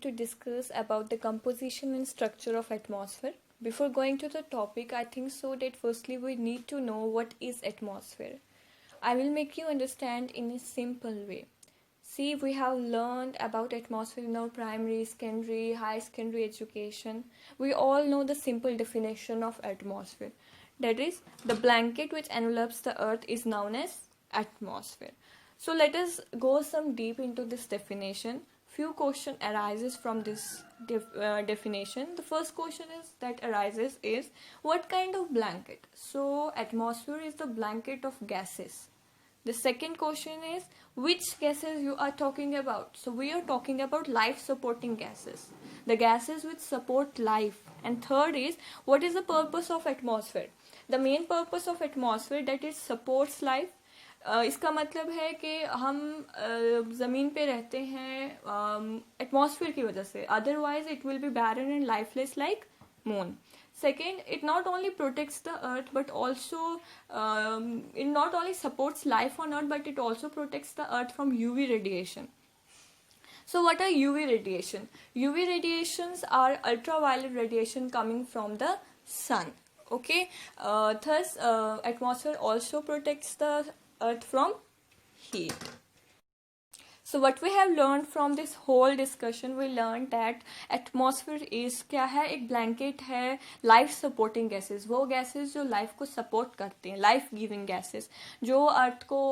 to discuss about the composition and structure of atmosphere. Before going to the topic, I think so that firstly we need to know what is atmosphere. I will make you understand in a simple way. See, we have learned about atmosphere in our primary, secondary, high secondary education. We all know the simple definition of atmosphere. That is, the blanket which envelops the earth is known as atmosphere. So let us go some deep into this definition. Few question arises from this definition. The first question is that arises is what kind of blanket? So atmosphere is the blanket of gases. The second question is which gases you are talking about. So we are talking about life supporting gases, the gases which support life. And third is what is the purpose of atmosphere? The main purpose of atmosphere that it supports life. इसका मतलब है कि हम ज़मीन पे रहते हैं atmosphere की वजह से, otherwise it will be barren and lifeless like moon. Second, it not only protects the earth but also it not only supports life on earth but it also protects the earth from UV radiation. So what are UV radiation? UV radiations are ultraviolet radiation coming from the sun. Okay, thus atmosphere also protects the earth from heat. So what we have learned from this whole discussion, we learned that atmosphere is क्या है, एक blanket है life supporting gases, वो gases जो life को support करते हैं, life giving gases, जो अर्थ को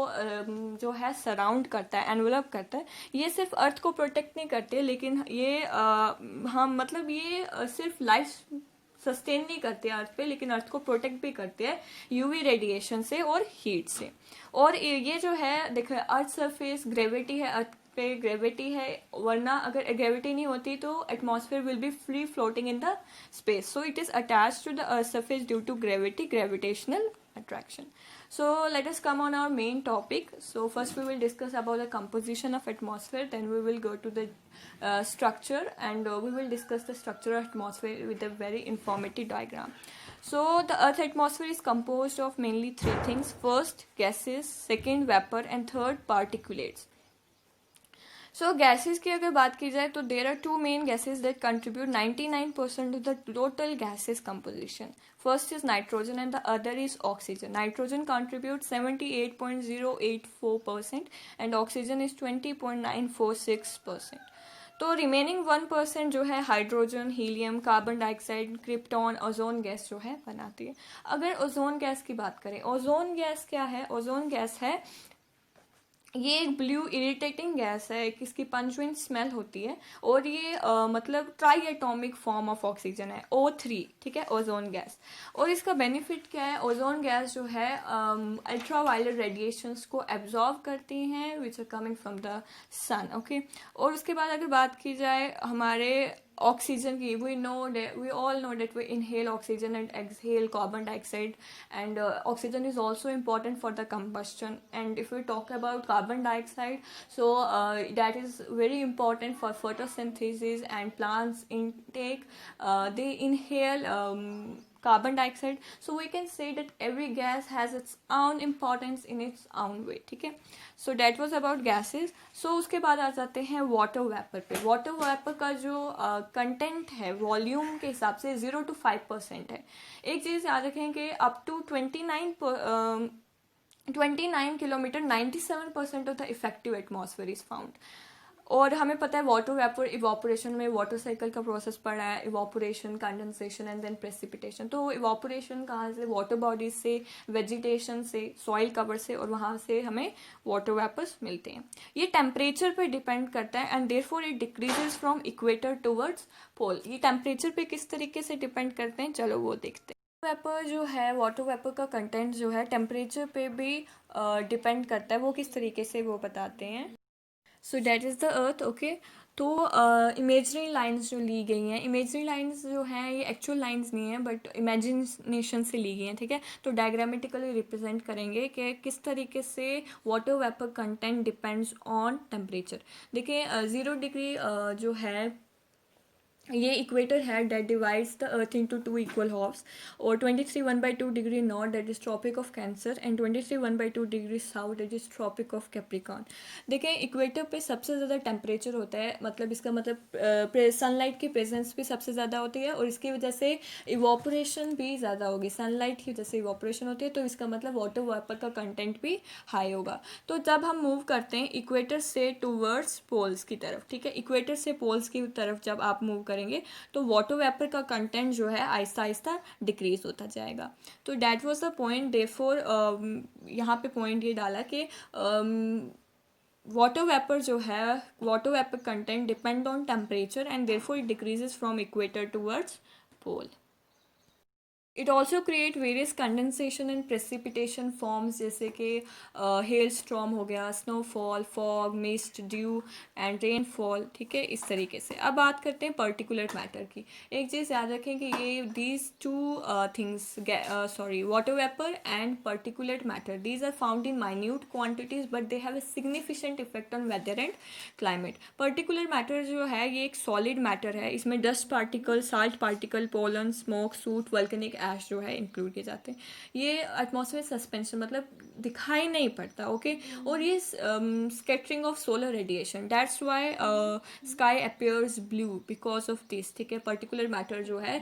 जो है सराउंड करता है, एनवलप करता है. ये सिर्फ अर्थ को प्रोटेक्ट नहीं करते, लेकिन ये हम मतलब ये सिर्फ लाइफ सस्टेन नहीं करते अर्थ पे, लेकिन अर्थ को प्रोटेक्ट भी करते हैं यूवी रेडिएशन से और हीट से. और ये जो है देखो, अर्थ सरफेस ग्रेविटी है, अर्थ पे ग्रेविटी है, वरना अगर ग्रेविटी नहीं होती तो atmosphere will be free floating in the space. So it is attached to the earth surface due to gravity, gravitational attraction. So let us come on our main topic. So first we will discuss about the composition of atmosphere, then we will go to the structure, and we will discuss the structure of atmosphere with a very informative diagram. So the earth atmosphere is composed of mainly three things: first gases, second vapor, and third particulates. So gases की अगर बात की जाए तो there are two main gases that contribute 99% to the total gases composition. First is nitrogen and the other is oxygen. Nitrogen contributes 78.084% and oxygen is 20.946%. तो remaining 1% जो है hydrogen, helium, carbon dioxide, krypton, ozone gas जो है बनाती है. अगर ozone gas की बात करें, ओजोन गैस क्या है? ओजोन गैस है, ये एक ब्लू इरिटेटिंग गैस है, एक इसकी पंचुएंट स्मेल होती है, और ये मतलब try atomic form of oxygen है, O3. ठीक है, ओजोन गैस. और इसका बेनिफिट क्या है? ओजोन गैस जो है अल्ट्रावायलेट रेडिएशंस को एब्जॉर्ब करती हैं which are coming from the sun. Okay, और उसके बाद अगर बात की जाए हमारे ऑक्सीजन की, we all know that we inhale oxygen and exhale carbon dioxide, and oxygen is also important for the combustion. And if we talk about carbon dioxide, so that is very important for photosynthesis and plants intake. They inhale carbon dioxide. So we can say that every gas has its own importance in its own way. ठीक है, so that was about gases. So उसके बाद आ जाते हैं water vapour पे. Water vapour का जो content है वॉल्यूम के हिसाब से 0 to 5% है. एक चीज़ याद रखें कि up to 29 kilometre 97% of the effective atmosphere is found. और हमें पता है वाटर वेपर इवापोरेशन में वाटर साइकिल का प्रोसेस पड़ा है, evaporation, condensation and then precipitation. तो इवापोरेशन कहाँ से? वाटर बॉडीज से, वेजिटेशन से, सॉइल कवर से, और वहाँ से हमें वाटर वेपर्स मिलते हैं. ये टेम्परेचर पे डिपेंड करता है and therefore it decreases from equator towards pole. ये टेम्परेचर पे किस तरीके से डिपेंड करते हैं, चलो वो देखते हैं. वेपर जो है, वाटर वेपर का कंटेंट जो है टेम्परेचर पे भी डिपेंड करता है. वो किस तरीके से वो बताते हैं. So that is the earth. Okay, तो इमेजनरी लाइंस जो ली गई हैं, इमेजनरी लाइंस जो हैं ये एक्चुअल लाइंस नहीं हैं बट इमेजिनेशन से ली गई हैं. ठीक है, तो डायग्रामेटिकली रिप्रेजेंट करेंगे कि किस तरीके से water vapour content depends on temperature. देखिए 0 डिग्री जो है ये इक्वेटर है that divides the earth into two equal halves, और 23 1/2 degree north that is Tropic of Cancer and 23 1/2 degree south that is Tropic of Capricorn. देखें equator पे सबसे ज़्यादा टेम्परेचर होता है, मतलब इसका मतलब सनलाइट की प्रेजेंस भी सबसे ज़्यादा होती है, और इसकी वजह से इवोपरेशन भी ज़्यादा होगी। सनलाइट की वजह से इवोपरेशन होती है, तो इसका मतलब वाटर वेपर का कंटेंट भी हाई होगा। तो जब हम मूव करते हैं इक्वेटर से टूवर्ड्स पोल्स की तरफ, ठीक है, इक्वेटर से पोल्स की तरफ जब आप मूव करेंगे तो वाटर वेपर का कंटेंट जो है आहिस्ता आहिस्ता डिक्रीज होता जाएगा। तो that was the point, therefore यहाँ पे पॉइंट ये डाला कि वाटर वेपर जो है, water vapour content depend on temperature and therefore it decreases from equator towards pole. It also create various condensation and precipitation forms, जैसे कि हेल स्ट्रॉम हो गया, snowfall, fog, mist, dew and rainfall, ठीक है, इस तरीके से। अब बात करते हैं पर्टिकुलर मैटर की। एक चीज़ याद रखें कि ये these two things, water vapour and particular matter, these are found in minute quantities but they have a significant effect on weather and climate. Particular matter जो है ये एक सॉलिड मैटर है, इसमें dust particle, salt particle, pollen, smoke, soot, volcanic ash जो है include किए जाते हैं। ये एटमॉस्फेयर सस्पेंशन मतलब दिखाई नहीं पड़ता, ओके। और ये scattering of solar radiation, that's why sky appears blue because of this, ठीक है। पर्टिकुलर मैटर जो है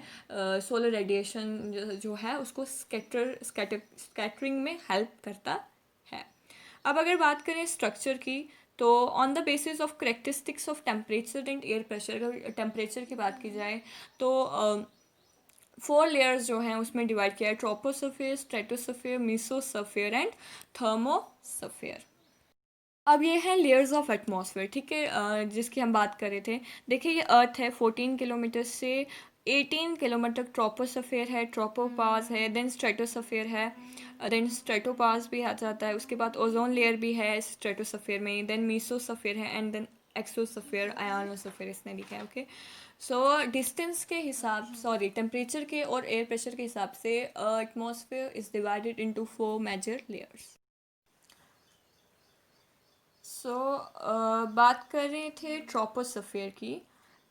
सोलर रेडिएशन जो है उसको स्कैटरिंग में हेल्प करता है। अब अगर बात करें स्ट्रक्चर की, तो on the basis of characteristics of temperature and air pressure, अगर टेम्परेचर की बात की जाए तो 4 लेयर्स जो हैं उसमें डिवाइड किया है, troposphere, stratosphere, mesosphere and thermosphere. अब ये है लेयर्स ऑफ एटमॉस्फेयर, ठीक है, जिसकी हम बात कर रहे थे। देखिए ये अर्थ है, 14 किलोमीटर से 18 किलोमीटर तक ट्रोपोस्फेयर है, ट्रोपोपास है, देन स्ट्रेटोस्फेयर है, देन स्ट्रेटोपास भी आ जाता है, उसके बाद ओजोन लेयर भी है स्ट्रेटोस्फेयर में, देन मीसोस्फेयर है एंड देन एक्सोस्फेयर, आयोनोस्फेयर इसने लिखा है, ओके। सो डिस्टेंस के हिसाब, सॉरी, टेम्परेचर के और एयर प्रेशर के हिसाब से atmosphere is divided into 4 major layers. बात कर रहे थे ट्रोपोस्फेयर की।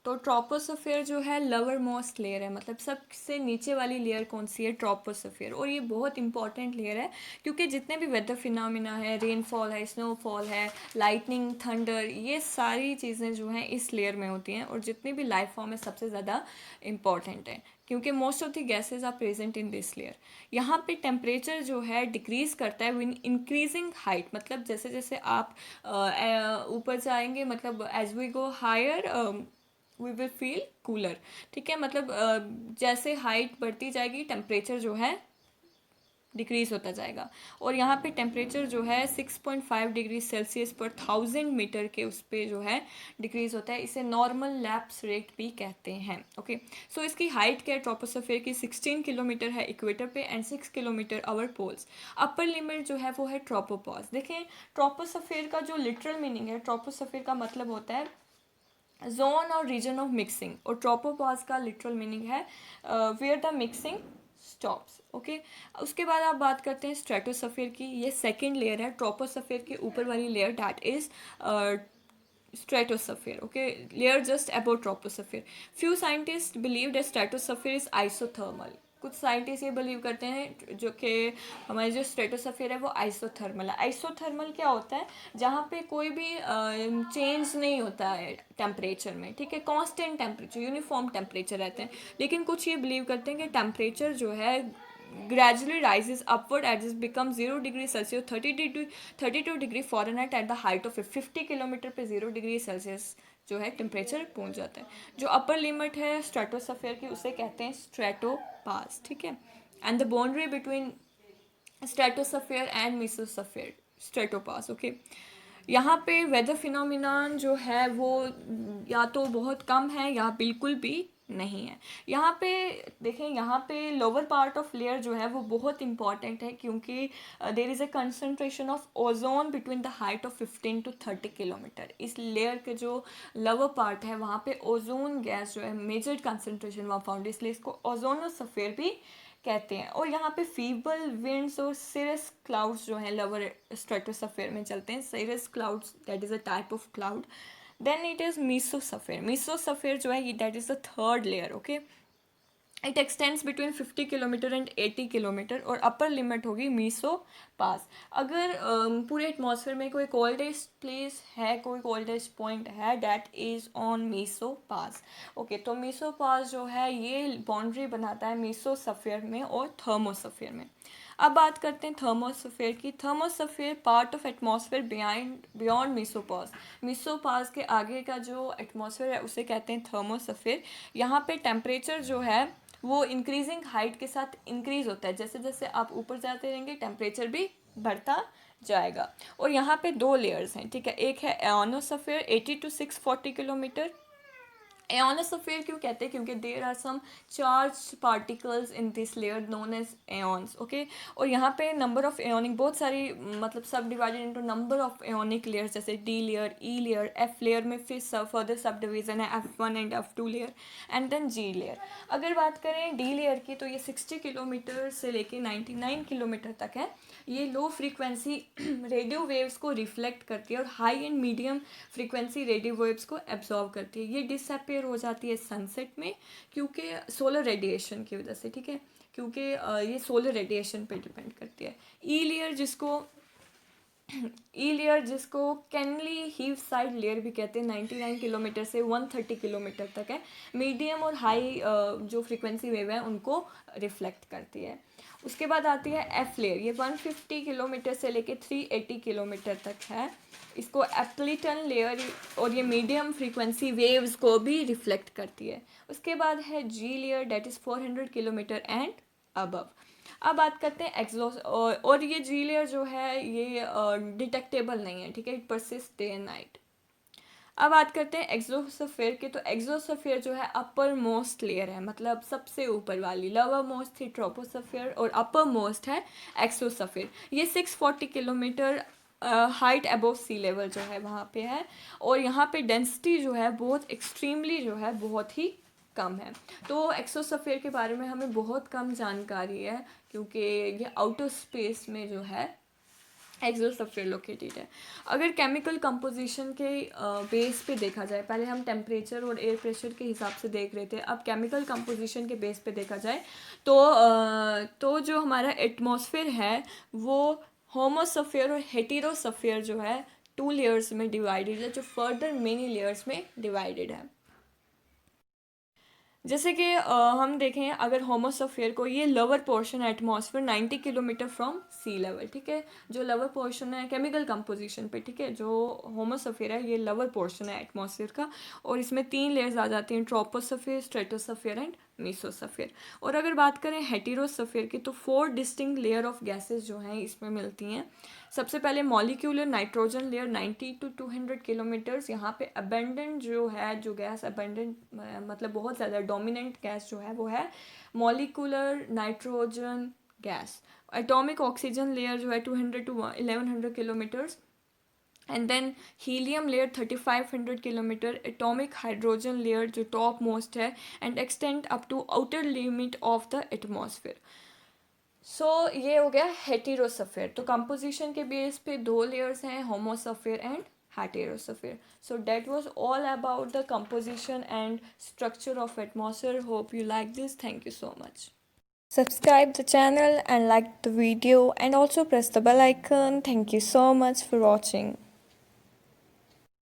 तो ट्रोपोस्फेयर जो है लोअर मोस्ट लेयर है, मतलब सबसे नीचे वाली लेयर कौन सी है, ट्रोपोस्फेयर। और ये बहुत इंपॉर्टेंट लेयर है क्योंकि जितने भी वेदर फिनोमिना है, रेनफॉल है, स्नोफॉल है, लाइटनिंग, थंडर, ये सारी चीज़ें जो हैं इस लेयर में होती हैं, और जितनी भी लाइफ फॉर्म है सबसे ज़्यादा इंपॉर्टेंट है क्योंकि most of the gases are present in this layer. यहाँ पे टेम्परेचर जो है डिक्रीज करता है विन इंक्रीजिंग हाइट, मतलब जैसे जैसे आप ऊपर जाएंगे, मतलब as we go higher we will feel cooler, ठीक है। मतलब जैसे हाइट बढ़ती जाएगी टेम्परेचर जो है डिक्रीज होता जाएगा। और यहाँ पे टेम्परेचर जो है 6.5 डिग्री सेल्सियस पर 1000 मीटर के उस पर जो है डिक्रीज होता है। इसे नॉर्मल लैप्स रेट भी कहते हैं, ओके। सो इसकी हाइट क्या है ट्रोपोस्फेयर की, 16 किलोमीटर है इक्वेटर पे and 6 kilometre our poles. Upper limit जो है वो है ट्रोपोपॉज। देखें ट्रोपोस्फेयर का जो लिटरल मीनिंग है, ट्रोपोस्फेयर का मतलब होता है जोन और रीजन ऑफ मिक्सिंग, और ट्रोपोपॉज का लिटरल मीनिंग है where the mixing stops, okay. उसके बाद आप बात करते हैं स्ट्रेटोस्फीयर की। ये सेकेंड लेयर है ट्रोपोस्फीयर की ऊपर वाली layer, that is stratosphere, okay, layer just above troposphere. Few scientists believe that stratosphere is isothermal. कुछ साइंटिस्ट ये बिलीव करते हैं जो कि हमारी जो स्ट्रेटोस्फीयर है वो आइसोथर्मल है। आइसोथर्मल क्या होता है, जहाँ पे कोई भी चेंज नहीं होता है टेम्परेचर में, ठीक है, कांस्टेंट टेम्परेचर, यूनिफॉर्म टेम्परेचर रहते हैं। लेकिन कुछ ये बिलीव करते हैं कि टेम्परेचर जो है gradually rises upward as it becomes 0 degree Celsius 32 degree Fahrenheit at the height of 50 kilometre पे 0 डिग्री सेल्सियस जो है टेम्परेचर पहुंच जाता है। जो अपर लिमिट है स्ट्रेटोस्फीयर की उसे कहते हैं स्ट्रेटोपास, ठीक है। And the boundary between stratosphere and mesosphere, stratopause, okay. यहाँ पे वेदर फिनोमिनन जो है वो या तो बहुत कम है या बिल्कुल भी नहीं है। यहाँ पे देखें, यहाँ पे लोअर पार्ट ऑफ लेयर जो है वो बहुत इंपॉर्टेंट है क्योंकि there is a concentration of ozone between the height of 15 to 30 kilometre. इस लेयर के जो लोअर पार्ट है वहाँ पे ओजोन गैस जो है मेजर कंसनट्रेशन वहाँ फाउंड है, इसलिए इसको ओजोनोस्फीयर भी कहते हैं। और यहाँ पे फीबल विंड्स और सिरस क्लाउड्स जो हैं लोअर स्ट्रेटोस्फीयर में चलते हैं। Cirrus clouds that is a type of cloud then it is mesosphere. Mesosphere जो है that is the third layer. Okay, it extends between 50 kilometre and 80 kilometre और अपर लिमिट होगी मीसो पास. अगर पूरे एटमॉस्फेयर में कोई कोल्डेस्ट प्लेस है, कोई कोल्डेस्ट पॉइंट है, that is on mesopause. Okay, तो मीसो पास जो है ये बाउंड्री बनाता है मीसोस्फीयर में और थर्मोस्फीयर में. अब बात करते हैं थर्मोस्फीयर की. Thermosphere part of atmosphere beyond mesopause. Mesopause के आगे का जो एटमॉस्फेयर है उसे कहते हैं थर्मोस्फीयर. यहाँ पे टेम्परेचर जो है वो इंक्रीजिंग हाइट के साथ इंक्रीज होता है. जैसे जैसे आप ऊपर जाते रहेंगे टेम्परेचर भी बढ़ता जाएगा. और यहाँ पे दो लेयर्स हैं, ठीक है. एक है एओनोस्फीयर 80 to 640 किलोमीटर. एओनोस्फीयर क्यों कहते हैं? क्योंकि there are some charge particles in this layer known as ions. Okay, और यहाँ पे नंबर ऑफ एओनिक बहुत सारी मतलब सब divided into number of ionic layers, जैसे D layer, E layer, F layer में फिर फर्दर सब डिवीजन है F1 and F2 layer and then G layer. अगर बात करें डी लेयर की तो ये 60 किलोमीटर से लेके 99 किलोमीटर तक है. ये लो फ्रीक्वेंसी रेडियो वेव्स को रिफ्लेक्ट करती है और high and medium frequency radio waves को एब्जॉर्व करती है. ये डिसअपियर हो जाती है सनसेट में क्योंकि सोलर रेडिएशन की वजह से, ठीक है, क्योंकि ये सोलर रेडिएशन पे डिपेंड करती है. ई लेयर जिसको कैनली हीव साइड लेयर भी कहते हैं 99 किलोमीटर से 130 किलोमीटर तक है. मीडियम और हाई जो फ्रीक्वेंसी वेव है उनको रिफ्लेक्ट करती है. उसके बाद आती है एफ लेयर. ये 150 किलोमीटर से लेके 380 किलोमीटर तक है. इसको एप्लिटन लेयर और ये मीडियम फ्रीक्वेंसी वेव्स को भी रिफ्लेक्ट करती है. उसके बाद है G layer that is 400 kilometre and above. अब बात करते हैं एक्सोस और ये जी लेयर जो है ये डिटेक्टेबल नहीं है, ठीक है. It persist day and night. अब बात करते हैं एक्सोस्फीयर की. तो एक्सोस्फीयर जो है अपर मोस्ट लेयर है, मतलब सबसे ऊपर वाली. लोअर मोस्ट थी ट्रोपोस्फीयर और अपर मोस्ट है एक्सोस्फीयर. ये 640 kilometre height above sea level जो है वहाँ पे है. और यहाँ पे डेंसिटी जो है बहुत एक्सट्रीमली जो है बहुत ही कम है. तो एक्सोस्फीयर के बारे में हमें बहुत कम जानकारी है क्योंकि ये आउटर स्पेस में जो है एक्सोस्फीयर लोकेटेड है. अगर केमिकल कंपोजिशन के बेस पे देखा जाए, पहले हम टेम्परेचर और एयर प्रेशर के हिसाब से देख रहे थे, अब केमिकल कंपोजिशन के बेस पे देखा जाए तो जो हमारा एटमॉस्फेयर है वो होमोस्फीयर और हेटेरोस्फीयर जो है 2 लेयर्स में डिवाइडेड है, जो फर्दर मेनी लेयर्स में डिवाइडेड है. जैसे कि हम देखें अगर होमोस्फीयर को, ये लोअर पोर्शन है atmosphere 90 kilometre from sea level, ठीक है. जो लोअर पोर्शन है केमिकल कंपोजिशन पे, ठीक है, जो होमोस्फीयर है ये लोअर पोर्शन है एटमॉस्फेयर का. और इसमें 3 लेयर्स आ जाती हैं, ट्रोपोस्फीयर, स्ट्रेटोस्फीयर एंड मीसोस्फीयर. और अगर बात करें हेटेरोस्फीयर की तो 4 डिस्टिंक्ट लेयर ऑफ गैसेस जो हैं इसमें मिलती हैं. सबसे पहले molecular nitrogen layer 90 to 200 kilometres. यहाँ पे अबेंडेंट जो है, जो गैस अबेंडेंट मतलब बहुत ज़्यादा डोमिनेंट गैस जो है वो है molecular nitrogen gas. Atomic oxygen layer जो है 200 to 1100 kilometres. And then helium layer 3500 kilometre. Atomic hydrogen layer जो टॉप मोस्ट है and extend up to outer limit of the atmosphere. So ये हो गया हेटेरोस्फीयर. तो कंपोजिशन के बेस पे 2 लेयर्स हैं, homosphere and heterosphere. So that was all about the composition and structure of atmosphere. Hope you like this. Thank you so much. Subscribe the channel and like the video and also press the bell icon. Thank you so much for watching.